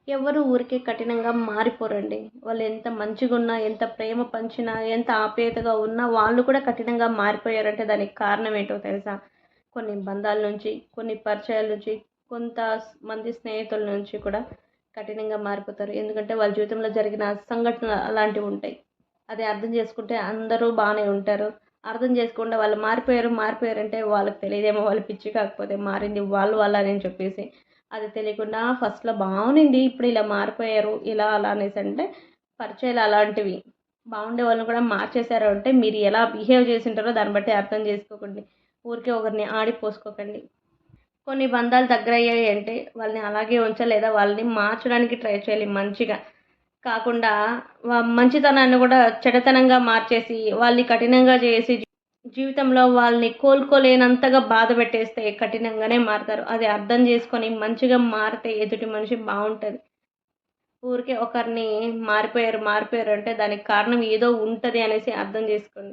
ఎవరు ఊరికే కఠినంగా మారిపోరండి. వాళ్ళు ఎంత మంచిగున్నా, ఎంత ప్రేమ పంచినా, ఎంత ఆప్యాయతగా ఉన్నా వాళ్ళు కూడా కఠినంగా మారిపోయారంటే దానికి కారణం ఏంటో తెలుసా? కొన్ని బంధాల నుంచి, కొన్ని పరిచయాల నుంచి, మంది స్నేహితుల నుంచి కూడా కఠినంగా మారిపోతారు. ఎందుకంటే వాళ్ళ జీవితంలో జరిగిన సంఘటనలు అలాంటివుంటాయి. అది అర్థం చేసుకుంటే అందరూ బానే ఉంటారు. అర్థం చేసుకోకుండా వాళ్ళు మారిపోయారంటే వాళ్ళకి తెలీదేమో వాళ్ళు పిచ్చి కాకపోతే మారింది వాళ్ళు అని చెప్పేసి. అది తెలియకుండా ఫస్ట్‌లో బావునింది. ఇప్పుడు ఇలా మారిపోయారు. ఇలా అలా అనేసంటే పరిచయాలు అలాంటివి. బావుండే వాళ్ళని కూడా మార్చేసారు అంటే మీరు ఎలా బిహేవ్ చేసుంటారో దాన్ని బట్టి అర్థం చేసుకోకండి. ఊరికే ఒకరిని ఆడిపోసుకోకండి. కొన్ని బంధాలు దగ్గరయ్యాయి అంటే వాళ్ళని అలాగే లేదా వాళ్ళని మార్చడానికి ట్రై చేయాలి మంచిగా. కాకుండా మంచితనాన్ని కూడా చెడుతనంగా మార్చేసి, వాళ్ళని కఠినంగా చేసి జీవితంలో వాళ్ళని కోలుకోలేనంతగా బాధ పెట్టేస్తే కఠినంగానే మారతారు. అది అర్థం చేసుకొని మంచిగా మారితే ఎదుటి మనిషి బావుంటది. ఊరికే ఒకరిని మారిపోయారు అంటే దానికి కారణం ఏదో ఉంటది అనేసి అర్థం చేసుకోండి.